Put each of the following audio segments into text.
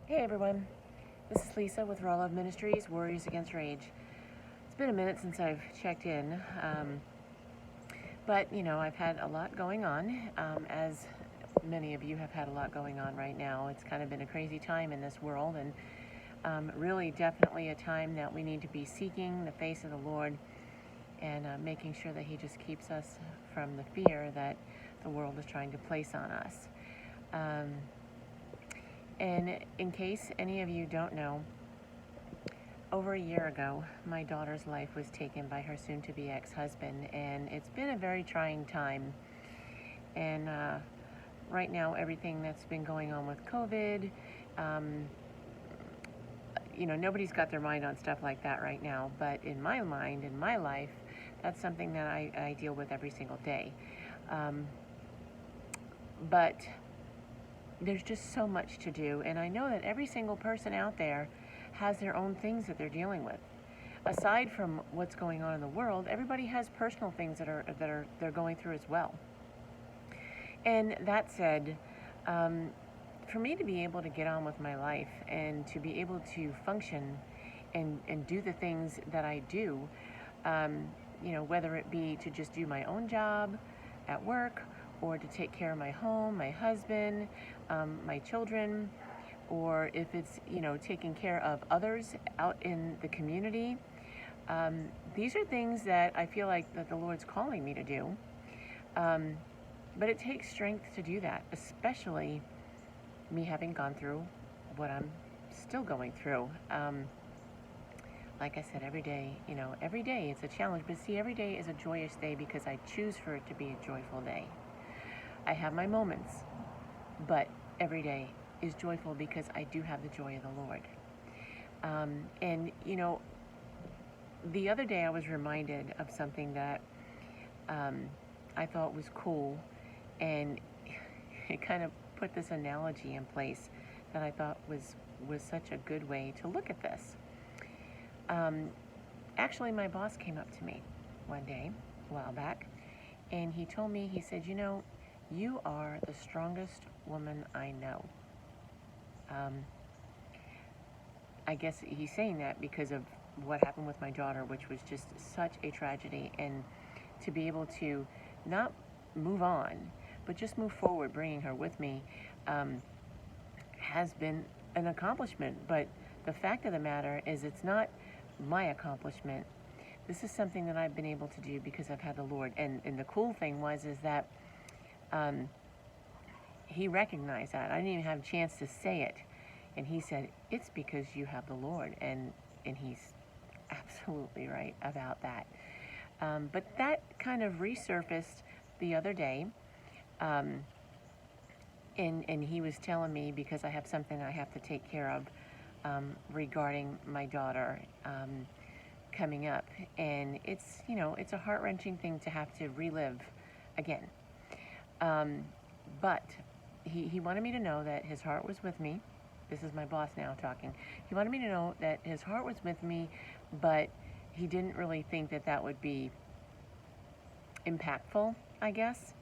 Hey everyone, this is Lisa with Raw Love Ministries, Warriors Against Rage. It's been a minute since I've checked in, but I've had a lot going on, as many of you have had a lot going on right now. It's kind of been a crazy time in this world, and really definitely a time that we need to be seeking the face of the Lord and making sure that He just keeps us from the fear that the world is trying to place on us. And in case any of you don't know, over a year ago, my daughter's life was taken by her soon-to-be ex-husband, and it's been a very trying time. And right now, everything that's been going on with COVID, nobody's got their mind on stuff like that right now. But in my mind, in my life, that's something that I deal with every single day. But there's just so much to do, and I know that every single person out there has their own things that they're dealing with. Aside from what's going on in the world, everybody has personal things that they're going through as well. And that said, for me to be able to get on with my life and to be able to function and do the things that I do, whether it be to just do my own job at work, or to take care of my home, my husband, my children, or if it's, taking care of others out in the community. These are things that I feel like that the Lord's calling me to do. But it takes strength to do that, especially me having gone through what I'm still going through. Like I said, every day it's a challenge. But see, every day is a joyous day because I choose for it to be a joyful day. I have my moments, but every day is joyful because I do have the joy of the Lord. And the other day I was reminded of something that I thought was cool, and it kind of put this analogy in place that I thought was such a good way to look at this. Actually, my boss came up to me one day, a while back, and he told me, he said, you are the strongest woman I know. I guess he's saying that because of what happened with my daughter, which was just such a tragedy. And to be able to not move on, but just move forward, bringing her with me, has been an accomplishment. But the fact of the matter is, it's not my accomplishment. This is something that I've been able to do because I've had the Lord. And the cool thing is that he recognized that. I didn't even have a chance to say it. And he said, it's because you have the Lord. And he's absolutely right about that. But that kind of resurfaced the other day. And he was telling me, because I have something I have to take care of regarding my daughter coming up. And it's a heart-wrenching thing to have to relive again. But he wanted me to know that his heart was with me. This is my boss now talking. He wanted me to know that his heart was with me, but he didn't really think that that would be impactful, I guess.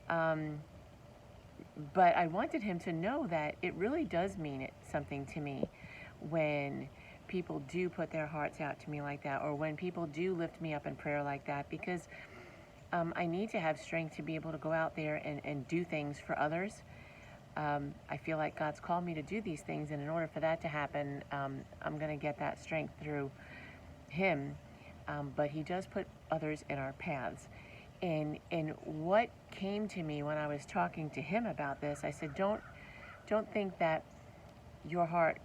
But I wanted him to know that it really does mean something to me when people do put their hearts out to me like that, or when people do lift me up in prayer like that, because I need to have strength to be able to go out there and do things for others. I feel like God's called me to do these things, and in order for that to happen, I'm going to get that strength through Him. But He does put others in our paths. And what came to me when I was talking to him about this, I said, don't think that your heart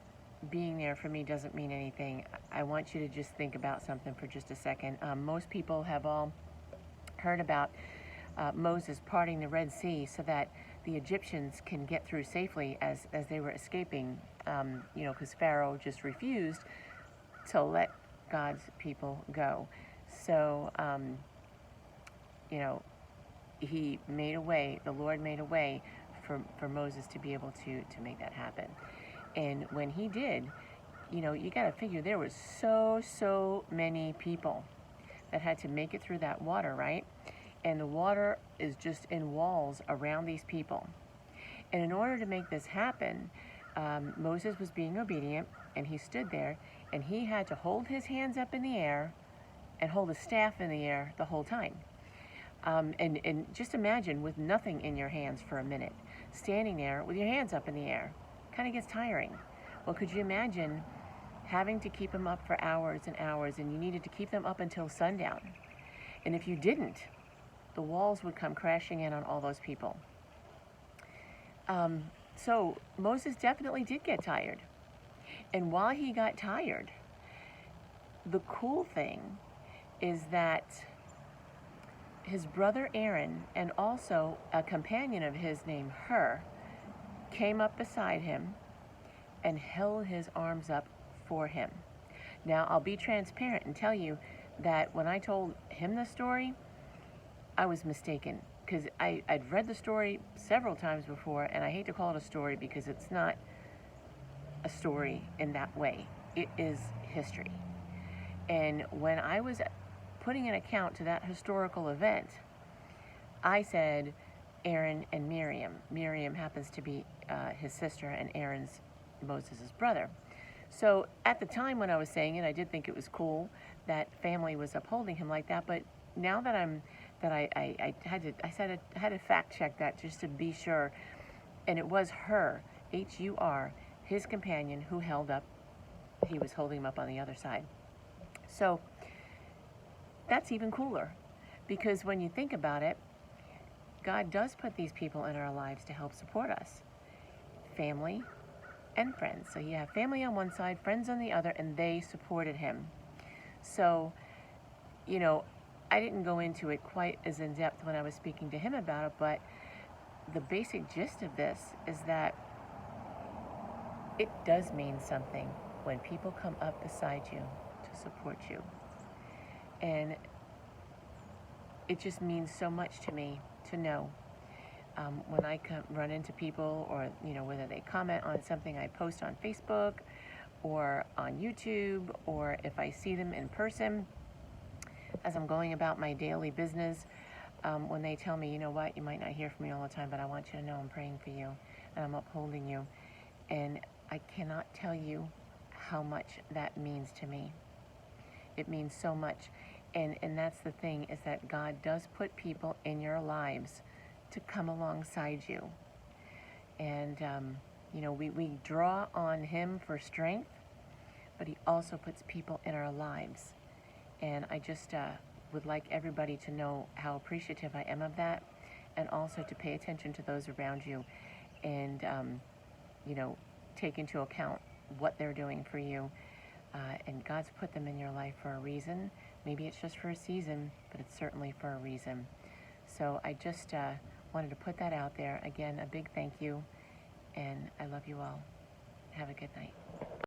being there for me doesn't mean anything. I want you to just think about something for just a second. Most people have all heard about Moses parting the Red Sea so that the Egyptians can get through safely as they were escaping, because Pharaoh just refused to let God's people go. So, he made a way, the Lord made a way for Moses to be able to make that happen. And when he did, you got to figure there was so many people that had to make it through that water, right? And the water is just in walls around these people. And in order to make this happen, Moses was being obedient, and he stood there, and he had to hold his hands up in the air and hold his staff in the air the whole time. And just imagine with nothing in your hands for a minute, standing there with your hands up in the air. Kind of gets tiring. Well, could you imagine having to keep them up for hours and hours, and you needed to keep them up until sundown? And if you didn't, the walls would come crashing in on all those people. So Moses definitely did get tired. And while he got tired, the cool thing is that his brother Aaron and also a companion of his named Hur came up beside him and held his arms up for him. Now, I'll be transparent and tell you that when I told him the story, I was mistaken, because I'd read the story several times before, and I hate to call it a story because it's not a story in that way. It is history. And when I was putting an account to that historical event, I said Aaron and Miriam. Miriam happens to be his sister, and Aaron's Moses' brother. So at the time when I was saying it, I did think it was cool that family was upholding him like that. But now that I had to fact check that just to be sure, and it was Hur, Hur, his companion, who held up. He was holding him up on the other side. So that's even cooler, because when you think about it, God does put these people in our lives to help support us. Family and friends. So you have family on one side, friends on the other, and they supported him. So, I didn't go into it quite as in depth when I was speaking to him about it, but the basic gist of this is that it does mean something when people come up beside you to support you. And it just means so much to me to know when I run into people, or whether they comment on something I post on Facebook or on YouTube, or if I see them in person as I'm going about my daily business, when they tell me, you know what, you might not hear from me all the time, but I want you to know I'm praying for you and I'm upholding you. And I cannot tell you how much that means to me. It means so much. And that's the thing, is that God does put people in your lives to come alongside you. And, we draw on him for strength, but he also puts people in our lives. And I just would like everybody to know how appreciative I am of that, and also to pay attention to those around you, and, take into account what they're doing for you. And God's put them in your life for a reason. Maybe it's just for a season, but it's certainly for a reason. So I just wanted to put that out there. Again, a big thank you, and I love you all. Have a good night.